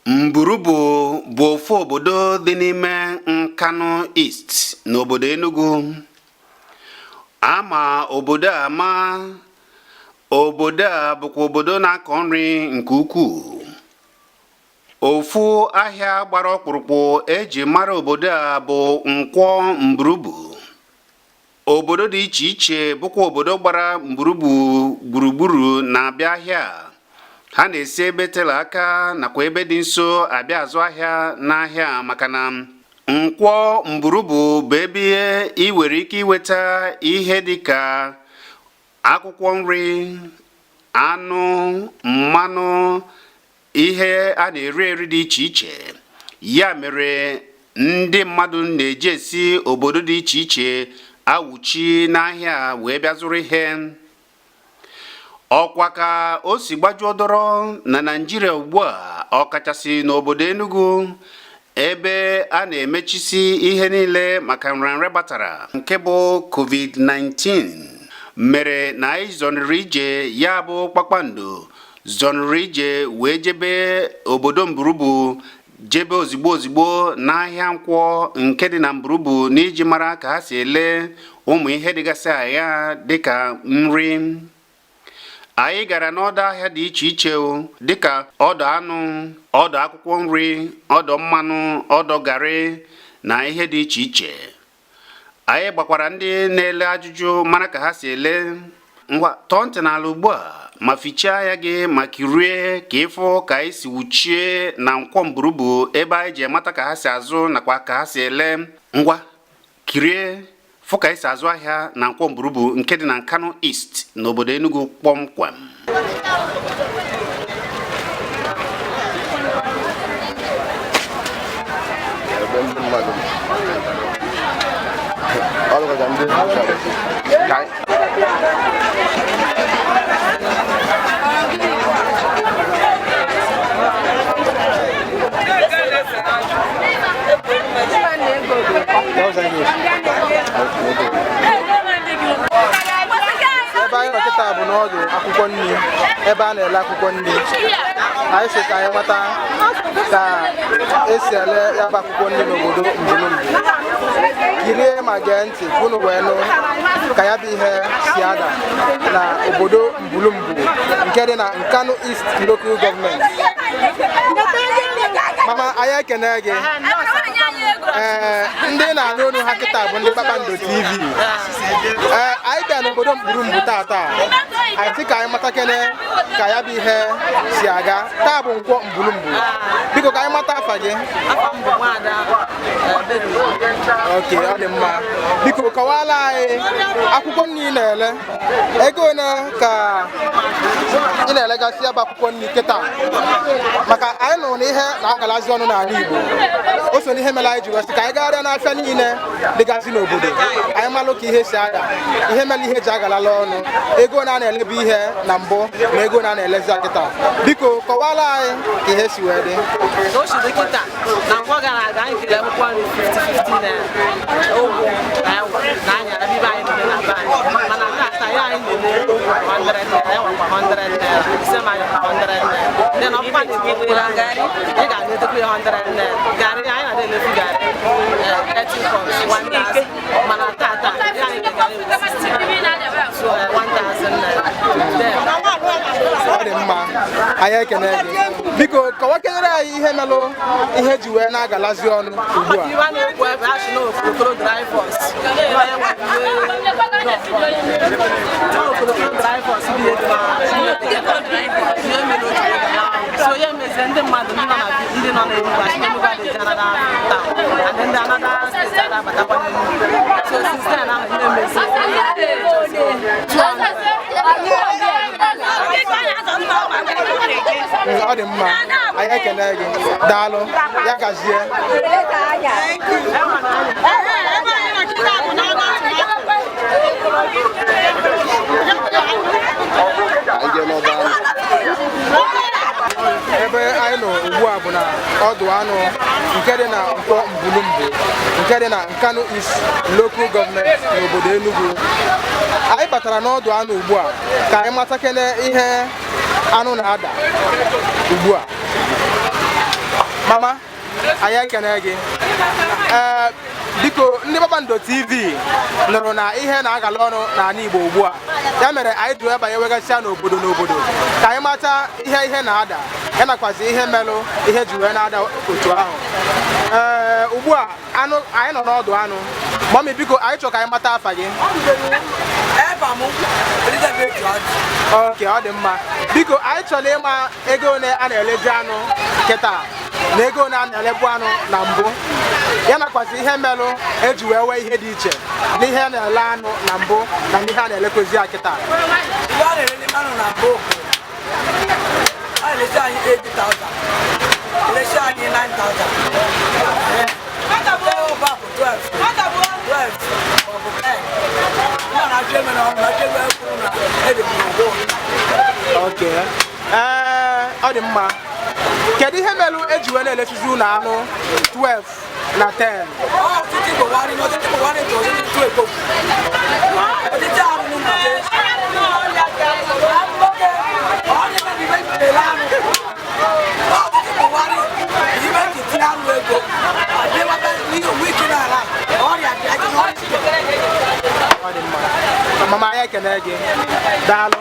Mburubu bụ ofu obodo dị n'ime Nkanu East n'obodo Enugu. Ama obodo a ama. Obodo a bụkwa obodo na-akọ nri nke ukwuu. Ofu ahịa gbara ọkpụrụkpụ eji mara obodo a bụ Nkwo Mburubu. Obodo dị iche iche bụkwa obodo gbara Mburubu gburugburu na-abịa ahịa. Ha na-esi ebe tere aka nakwa ebe dị nso abịa azụ ahịa n'ahịa maka na Nkwo Mburubu bụ ebe ị nwere ike iweta ihe dịka akwụkwọ nri, anụ, mmanụ, ihe a na-eri eri dị iche iche. Ya mere ndị mmadụ na-eji esi obodo dị iche iche awụchi n'ahịa wee bịa zụrụ ihe. Ọkwa ka o si gbajuo dọrọ na Naịjirịa ugbu a, ọkachasị n'obodo Enugu, ebe a na-emechisi ihe niile maka nrịanrịa gbatara nke bụ COVID-19 mere na anyị zọniri ije, ya bụ Kpakpando zọniri ije wee jebe obodo Mburubu, jebe ozigbo n'ahịa Nkwo nke dị na Mburubu n'iji mara ka ha si ele ụmụ ihe dịgasị agha dịka nri. Anyị gara n'ọdọ ahịa dị iche iche dịka ọdọ anụ, ọdọ akwụkwọ nri, ọdọ mmanụ, ọdọ garị na ihe dị iche iche. Anyị gbakwara ndị na-ele ajụjụ mara ka ha si ele. Ngwa tọọ ntị n'ala ugbu a ma fichaa ya gị ma kirie ka ịfụ ka anyị si wuchie na Nkwo Mburubu, ebe anyị ji mata ka ha si azụ nakwa ka ha si ele. Ngwa kirie fụ ka anyị si azụ ahịa na Nkwo Mburubu nke dị na Nkanu East n'obodo Enugu kpọmkwem. Ebe anyị ọkịta bụ n'ọdụ akwụkwọ nri, ebe a na-ele akwụkwọ nri. Anyị sị ka anyị mata ka esi ele ya bụ akwụkwọ nri n'obodo Mburubu. Kirie ma gee ntị unu wee nụ ka ya bụ ihe si ada na obodo Mburubu nke dị na Nkanu East Local Government. Mama, anyị ekene gị. Ndị na-anụ olu ha kịta bụ ndị Kpakpando TV. Anyị bịa n'obodo Mburubu tata. Anyị sị ka anyị mata kene ka ya bụ ihe si aga. Taa bụ Nkwo Mburubu. Biko ka anyị mata afa gị. Okay, ọ dị mma. Biko kọwala anyị akwụkwọ nri ị na-ele. Ego ole ka ị na-elegasị ebe akwụkwọ nri kịta? Maka anyị nụrụ na ihe na-agalazi ọnụ n'ala Igbo. O so n'ihe mere anyị ji wesị ka anyị gagharịa n'afịa niile dịgasị n'obodo. Anyị malụ ka ihe si aga, ihe mere ihe ji agalala ọnụ, ego na na-elebu ihe na mbụ na ego na na-elezi kịta. Biko kọwala anyị ka ihe si wee dị. O si dị kịta na Nkwo gara aga anyị kere akwụkwọ nri 50-50 naira. Ụgwọ na anya ebe anyị nọ na be anyị. Mana tata ya anyị na-ele 100 naira, ya nwakwa 100 naira, ise ma ya 100 naira. Ndị na ọkwa na-ekwukwara garị, ị ga-anetekwa ya 100 naira. Garị anyị na-elefu garị 30 pounds, 1,000. Mana tata ya anyị ga-garị 60 naira, so 1,000 naira. Ọ dị mma, anyị ekene gị. Biko kọwakenyere anyị ihe melụ ihe ji wee na-agalazi ọnụ ugbu a. Iwe na-ekwu ebe a si n'okokoro drivers. So yeah, ndị mmadụ ndị nọ n'Enugu Enugu adịghị anada taa, and ndị anada steeti adabatakwa n'Enugu. So since then ahụ na-emezi ọ dị mma, anyị ekele gị. Daalụ, ya gazie. Ebe anyị nọ ugbu a bụ na ọdụ anụ nke dị na Nkwo Mburubu nke dị na Nkanu East Local Government n'obodo Enugu. Anyị batara n'ọdụ anụ ugbu a ka anyị mata kene ihe anụ na-ada ugbu a. Mama, anyị ekene gị. Biko ndị Kpakpando TV nụrụ na ihe na-agala ọnụ n'ala Igbo ugbu a. Ya mere anyị ji ebe anyị wegasịa n'obodo ka anyị mata ihe na-ada ya nakwazi ihe melụ ihe ji wee na-ada otu ahụ. Ugbu a anyị nọ n'ọdụ anụ. Mami biko anyị chọrọ ka anyị mata afa gị. Okay, ọ dị mma. Biko anyị chọrọ ịma ego one a na-elezi anụ kịta na ego one a na-elebu anụ na mbụ ya nakwazi ihe melụ eji wee wee ihe dị iche n'ihe a na-ele anụ na mbụ na ihe a na-elekwezi ya kịta. Okay. Ọ dị mma. Kedu ihe melụ eji wee na-elesizi unu anụ 12 na 10? Mama ya ekene gị. Daalụ.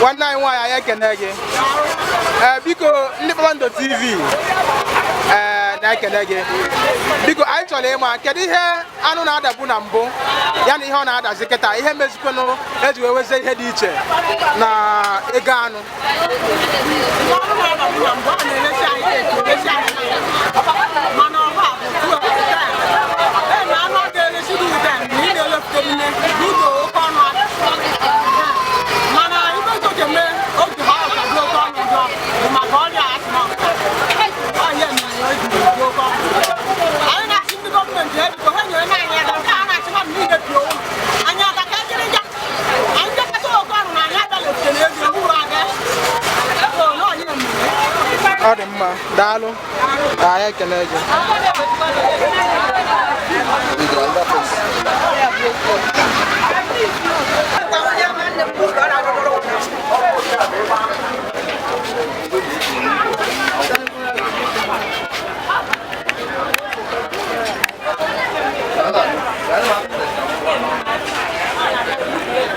Nwanne anyị nwaanyị anyị ekene gị. Biko ndị Kpakpando TV na-ekene gị. Biko anyị chọrọ ịma kedu ihe anụ na-adabu na mbụ ya na ihe ọ na-adazi kịta ihe mezikwanụ eji wee wezie ihe dị iche na ego anụ. Ọ dị mma, daalụ. Anyị ekele gị.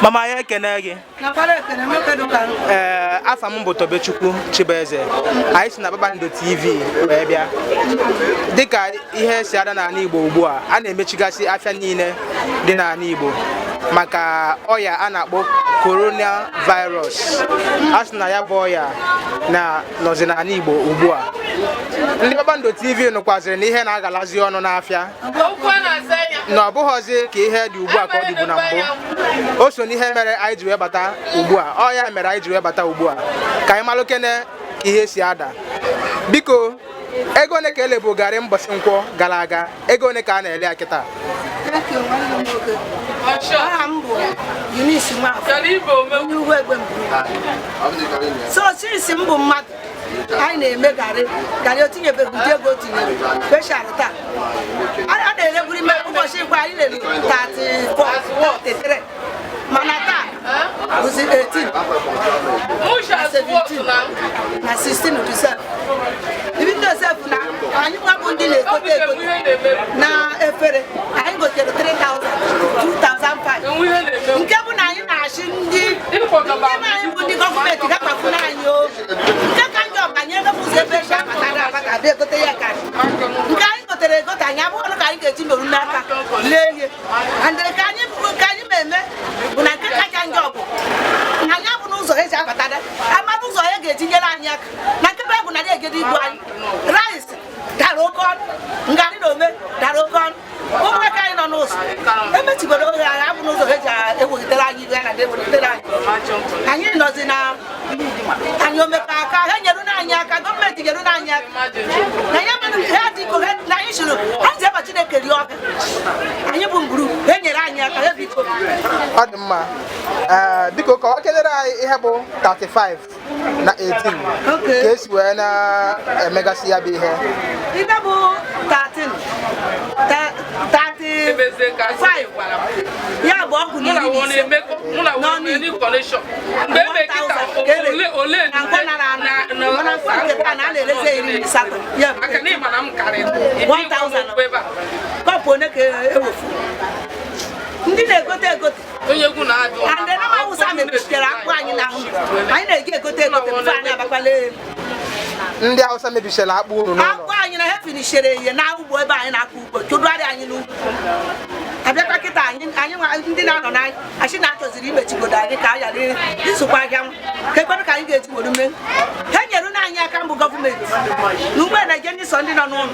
Mama ya ekene gị. Afa m bụ Tobechukwu Chibeze. Anyị si na Kpakpando TV wee bịa. Dịka ihe si ada n'ala Igbo ugbu a na-emechigasị afịa niile dị n'ala Igbo maka ọya a na-akpọ coronavirus. A sị na ya bụ ọya nọzi n'ala Igbo ugbu a. Ndị Kpakpando TV nụkwaziri na ihe na-agalazi ọnụ n'afịa na ọ bụghọzi ka ihe dị ugbu a ka ọ dịbu na mbụ. O so n'ihe mere anyị ji wee bata ugbu a. Ọ ya mere anyị ji wee bata ugbu a ka anyị malụ kene ihe si ada. Biko ego one ka elebu garị mbọsị Nkwo gara aga, ego one ka a na-ele ya kịta? So since mbụ mmadụ anyị na-eme garị otinyebeghị ụdị ego o tinyere special taa a na-elegburu ime ụbọchị Nkwo anyị na-elu 34 mana taa bụzi 18 na 17 na 16 December. Ibi ndị osef na anyị nwabụ ndị na-egote na efere anyị gotere 3,000 2,500 nke bụ na anyị na-achị ndị anyị bụ ndị gọọmenti gakpafuna anyị o nke ka ndị ọbanye ego ụzọ ebe eji abata bịa egote ya ka nke anyị gotere egote anyị abụghị ka anyị ga-eji meru n'aka lee ihe and ka anyị ma-eme bụ na nke kacha ndị ọbụ na anyị abụ n'ụzọ eji abatada ama n'ụzọ ya ga-etinyere anyị aka na nkebe bụ na ya egede igbo anyị rice dara oke ọnụ ngarị na ome dara oke ọnụ ụmụaka anyị nọ n'ụzọ emechigoro oge anyị abụ n'ụzọ eji ewelitere anyị ibe ya na ewelitere anyị anyị nọzi na anyị omeka aka ha nyere anyị aka gọọmenti nyere anyị aka na ya mere ha dị iko na anyị chịrị anyị ji eba Chineke rie ọka anyị bụ Mburubu ha nyere anyị aka ha biko. Ọ dị mma. Biko ka ọ kelere anyị ihe bụ 35 na 18 ka esi wee na-emegasị ya bụ ihe. Ibe bụ 35 ya bụ ọgụ n'iri n'ise n'ọnụ Igbo 1,000 ka ere na Nkwo nara anụ mana Nkwo nke taa na a na-erezi iri asatọ ya 1000 kọpụ one ka ewefu ndị na-egote ndị na Hausa mebichitere akpụ anyị na anyị na-eji egote mfe anyị abakwala ndị Hausa mebichara akpụ unu n'ụlọ akpụ anyị na ha finishere ihe na ugbo ebe anyị na-akọ ugbo chụdụarị anyị n'ugbo abịakwa kịta anyị ndị na-anọ na achị na-achọziri imechigodo anyị ka anyị ghara isokwa ahịa ka ekwerụ ka anyị ga-eji were mee ha nyere na anyị aka mbụ gọọmenti na ugbo na-eje ndị so ndị nọ n'ụlọ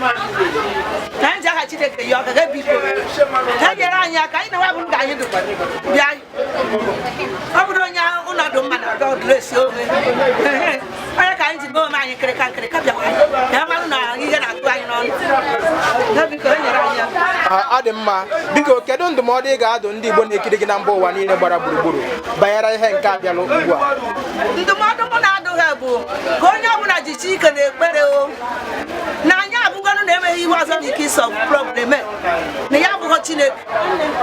na anyị ji aha Chineke ya ọ gaga biko ha nyere anyị aka anyị na-enwe bụ ndị anyị dụkwa bịa ọ bụrụ onye ụlọdụ mma na ọdụlesi onwe onye ka anyị ji mee ome anyị nkịrịka bịakwa ya marụ na ihe na-atụ anyị n'ọnụ biko e nyere anyị aka ọ dị mma biko kedu ndụmọdụ ị ga-adụ ndị Igbo na-ekiri gị na mba ụwa niile gbara gburugburu banyere ihe nke abịala ugbu a ndụmọdụ m na-adụ ha bụ ka onye ọbụla jichi ike na ekpere o na anyị abụgọnụ na-emeghị ihe ọzọ n'ike ịsọ problem na ya abụghị Chineke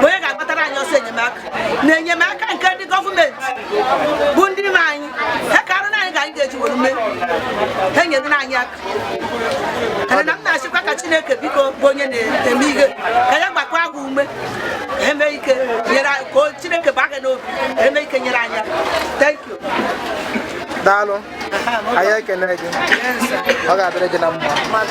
bụ onye ga-agbatara anyị ọsọ enyemaka na enyemaka nke ndị gọọmenti bụ ndị ime anyị ha karụ na anyị ga anyị ga-eji were mee ha nyere anyị aka na m na-achịkwa ka Chineke biko bụ onye na-eme ihe ka ya gbakwa agwa ume eme ike nyere ka Chineke bụ aka n'obi eme ike nyere anyị aka. Thank you. daalụ anyị ekene gị ọ ga-adịrị gị na mma